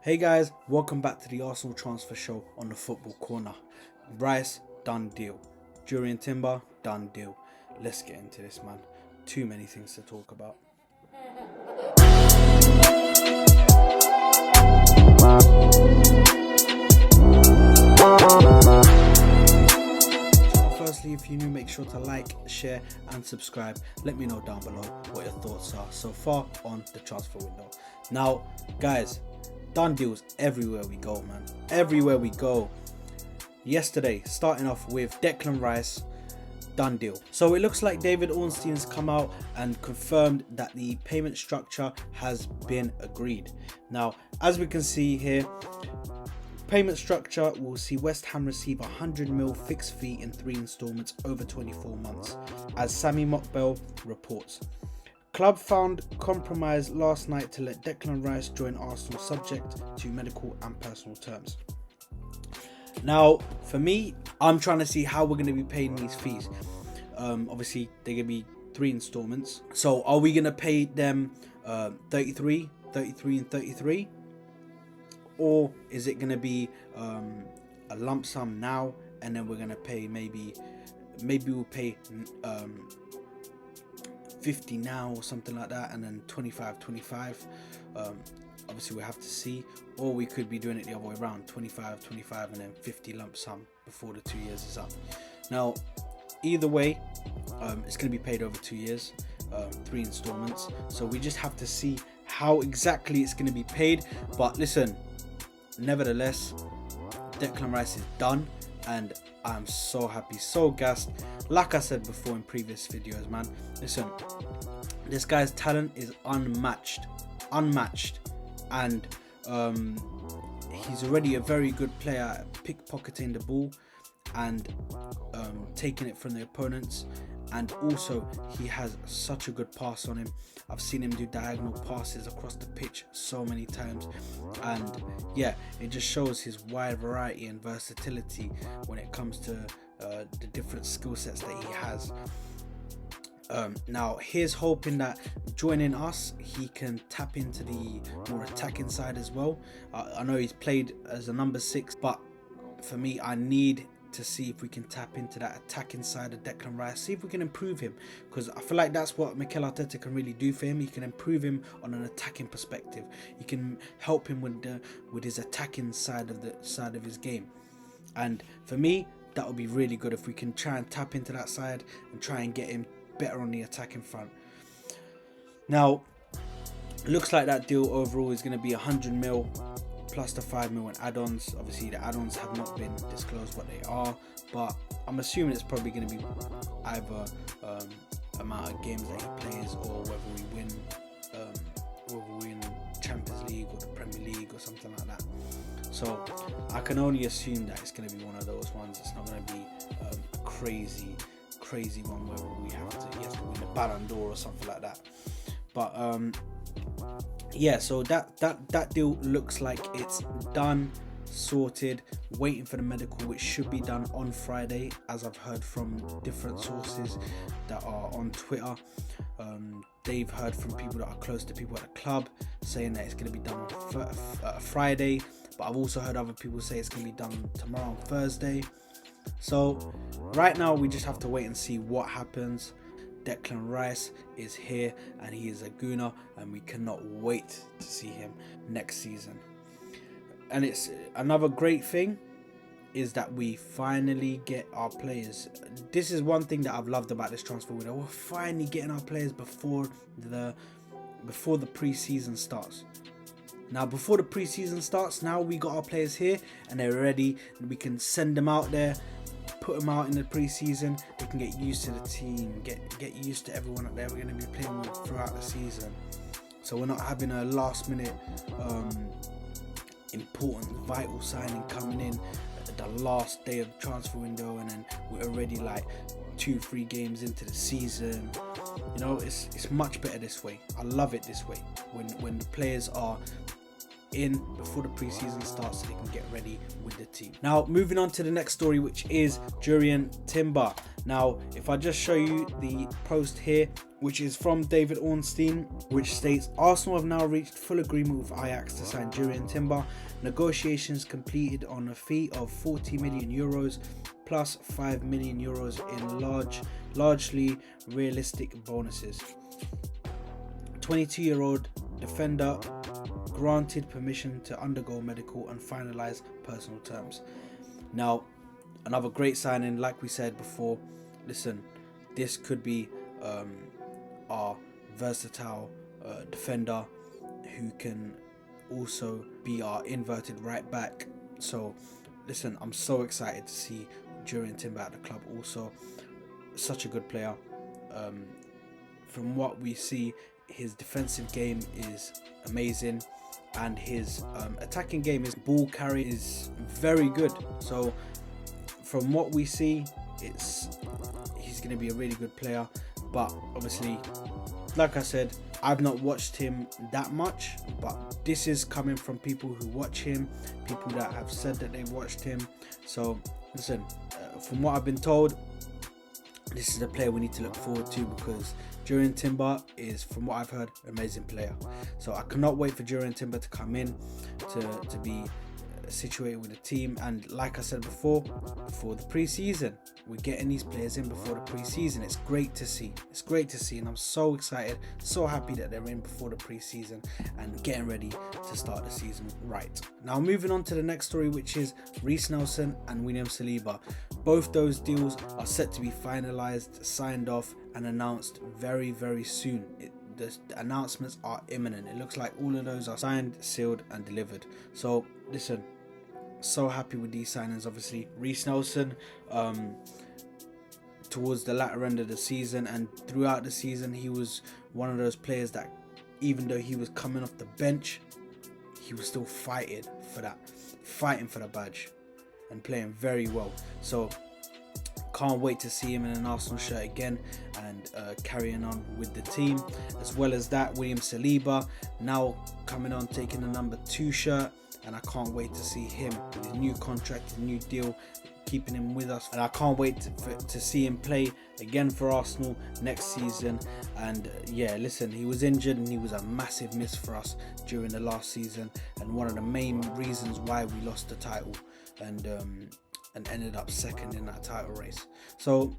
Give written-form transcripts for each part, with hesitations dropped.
Hey guys, welcome back to the Arsenal transfer show on the Football Corner. Reiss, done deal. Jurriën Timber, done deal. Let's get into this, man. Too many things to talk about. Firstly, if you're new, make sure to like, share and subscribe. Let me know down below what your thoughts are so far on the transfer window. Now, guys, done deals everywhere we go, man. Everywhere we go. Yesterday, starting off with Declan Rice, done deal. So it looks like David Ornstein's come out and confirmed that the payment structure has been agreed. Now, as we can see here, payment structure will see West Ham receive 100 mil fixed fee in 3 installments over 24 months, as Sammy Mockbell reports. Club found compromise last night to let Declan Rice join Arsenal subject to medical and personal terms. Now, for me, I'm trying to see how we're going to be paying these fees. Obviously, they're going to be 3 installments. So, are we going to pay them 33 and 33? Or is it going to be a lump sum now and then we're going to pay maybe we'll pay 50 now or something like that, and then 25. Obviously we have to see, or we could be doing it the other way around, 25 and then 50 lump sum before the 2 years is up. Now, either way, it's going to be paid over 2 years, 3 installments. So we just have to see how exactly it's going to be paid. But listen, nevertheless, Declan Rice is done, and I'm so happy, so gassed. Like I said before in previous videos, man, listen, this guy's talent is unmatched, and he's already a very good player at pickpocketing the ball and taking it from the opponents, and also he has such a good pass on him. I've seen him do diagonal passes across the pitch so many times, and yeah, it just shows his wide variety and versatility when it comes to the different skill sets that he has. Now, here's hoping that joining us, he can tap into the more attacking side as well. I know he's played as a number 6, but for me, I need to see if we can tap into that attacking side of Declan Rice, see if we can improve him, because I feel like that's what Mikel Arteta can really do for him. He can improve him on an attacking perspective. He can help him with his attacking side of his game, and for me, that would be really good if we can try and tap into that side and try and get him better on the attacking front. Now, looks like that deal overall is going to be 100 mil plus the 5 mil in add-ons. Obviously, the add-ons have not been disclosed what they are, but I'm assuming it's probably going to be either amount of games that he plays, or whether we win Champions League or the Premier League or something like that. So I can only assume that it's going to be one of those ones. It's not going to be a crazy one where he has to win the Ballon d'Or or something like that. But yeah, so that deal looks like it's done, sorted, waiting for the medical, which should be done on Friday, as I've heard from different sources that are on Twitter. They've heard from people that are close to people at the club saying that it's going to be done on Friday, but I've also heard other people say it's going to be done tomorrow on Thursday. So right now we just have to wait and see what happens. Declan Rice is here and he is a gooner, and we cannot wait to see him next season. And it's another great thing is that we finally get our players. This is one thing that I've loved about this transfer window. We're finally getting our players before the pre-season starts. Now, before the pre-season starts, now we got our players here and they're ready. We can send them out there, put them out in the pre-season. They can get used to the team, get used to everyone up there we're going to be playing with throughout the season. So we're not having a last-minute important, vital signing coming in at the last day of the transfer window, and then we're already like 2-3 games into the season. You know, it's much better this way. I love it this way, when the players are in before the preseason starts so they can get ready with the team. Now, moving on to the next story, which is Jurriën Timber. Now, if I just show you the post here, which is from David Ornstein, which states Arsenal have now reached full agreement with Ajax to sign Jurrien Timber. Negotiations completed on a fee of 40 million euros plus 5 million euros in largely realistic bonuses. 22-year-old defender granted permission to undergo medical and finalize personal terms. Now, another great signing, like we said before. Listen, this could be our versatile defender who can also be our inverted right back. So listen, I'm so excited to see Jurrien Timber at the club. Also, such a good player. From what we see, his defensive game is amazing, and his attacking game, his ball carry is very good. So from what we see, he's going to be a really good player. But obviously, like I said, I've not watched him that much, but this is coming from people who watch him, people that have said that they watched him. So listen, from what I've been told, this is a player we need to look forward to, because Jurrien Timber is, from what I've heard, an amazing player. So I cannot wait for Jurrien Timber to come in to be situated with the team. And like I said before the pre-season, we're getting these players in before the pre-season. It's great to see. And I'm so excited, so happy that they're in before the pre-season and getting ready to start the season right. Now, moving on to the next story, which is Reiss Nelson and William Saliba. Both those deals are set to be finalized, signed off and announced very, very soon. The announcements are imminent. It looks like all of those are signed, sealed and delivered. So listen, so happy with these signings. Obviously, Reiss Nelson, towards the latter end of the season and throughout the season, he was one of those players that, even though he was coming off the bench, he was still fighting for the badge and playing very well. So can't wait to see him in an Arsenal shirt again and carrying on with the team. As well as that, William Saliba now coming on, taking the number 2 shirt, and I can't wait to see him with his new contract, his new deal, keeping him with us. And I can't wait to see him play again for Arsenal next season. And yeah, listen, he was injured and he was a massive miss for us during the last season, and one of the main reasons why we lost the title and ended up second in that title race. So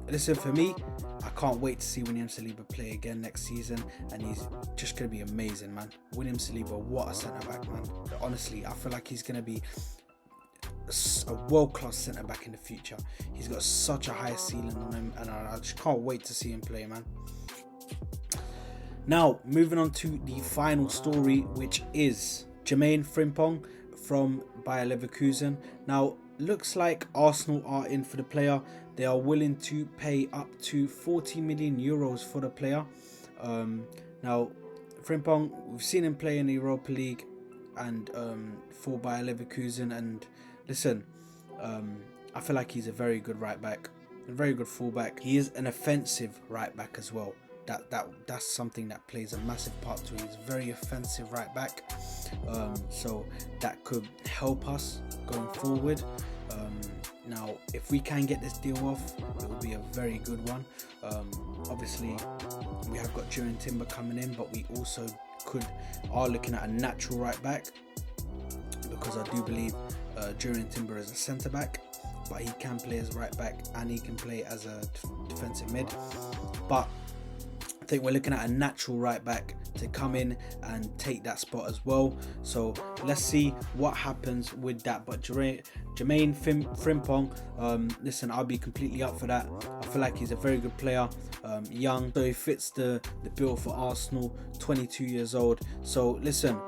listen, for me, I can't wait to see William Saliba play again next season, and he's just going to be amazing, man. William Saliba, what a centre back, man. Honestly, I feel like he's going to be a world-class centre back in the future. He's got such a high ceiling on him, and I just can't wait to see him play, man. Now, moving on to the final story, which is Jermaine Frimpong from Bayer Leverkusen. Now, looks like Arsenal are in for the player. They are willing to pay up to 40 million euros for the player. Now, Frimpong, we've seen him play in the Europa League and for Bayer Leverkusen. And listen, I feel like he's a very good right back, a very good fullback. He is an offensive right back as well. That's something that plays a massive part to it. He's a very offensive right back, so that could help us going forward. Now, if we can get this deal off, it will be a very good one. Obviously, we have got Jurrien Timber coming in, but we also are looking at a natural right back, because I do believe Jurrien Timber is a centre back, but he can play as right back and he can play as a defensive mid. But I think we're looking at a natural right back to come in and take that spot as well. So let's see what happens with that. But Jermaine Frimpong, listen, I'll be completely up for that. I feel like he's a very good player, young, so he fits the bill for Arsenal, 22 years old. So listen,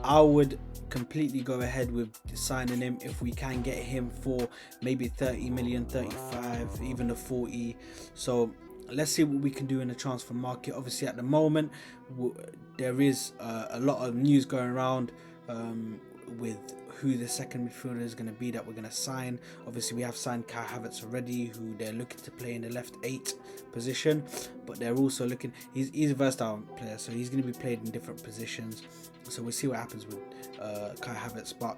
I would completely go ahead with signing him if we can get him for maybe 30 million, 35, even the 40. So let's see what we can do in the transfer market. Obviously, at the moment, there is a lot of news going around with who the second midfielder is going to be that we're going to sign. Obviously, we have signed Kai Havertz already, who they're looking to play in the left 8 position, but they're also looking, he's a versatile player, so he's going to be played in different positions. So we'll see what happens with Kai Havertz. But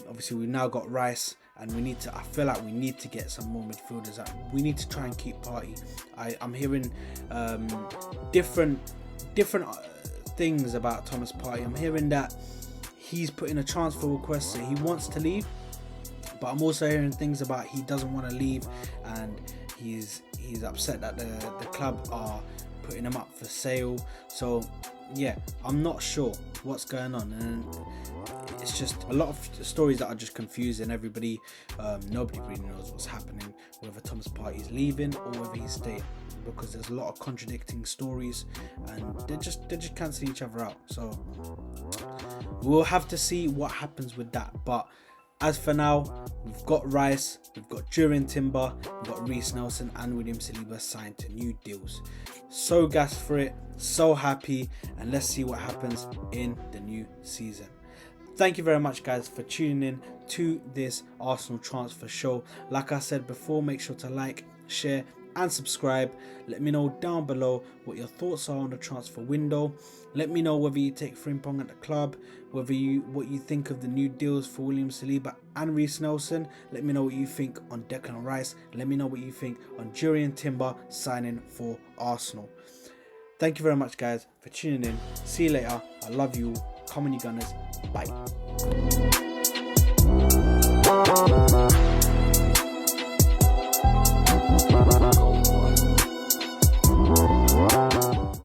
obviously, we've now got Reiss and I feel like we need to get some more midfielders. We need to try and keep Partey. I'm hearing different things about Thomas Partey. I'm hearing that he's put in a transfer request, so he wants to leave, but I'm also hearing things about he doesn't want to leave, and he's upset that the club are putting him up for sale. So yeah, I'm not sure what's going on, and it's just a lot of stories that are just confusing everybody. Nobody really knows what's happening, whether Thomas Partey is leaving or whether he's staying, because there's a lot of contradicting stories, and they're just cancelling each other out. So we'll have to see what happens with that. But as for now, we've got Reiss, we've got Jurrien Timber, we've got Reiss Nelson and William Saliba signed to new deals. So gassed for it, so happy, and let's see what happens in the new season. Thank you very much, guys, for tuning in to this Arsenal transfer show. Like I said before, make sure to like, share and subscribe. Let me know down below what your thoughts are on the transfer window. Let me know whether you take Frimpong at the club, what you think of the new deals for William Saliba and Reiss Nelson. Let me know what you think on Declan Rice. Let me know what you think on Jurrien Timber signing for Arsenal. Thank you very much, guys, for tuning in. See you later. I love you all. Come on, you Gunners. Bye.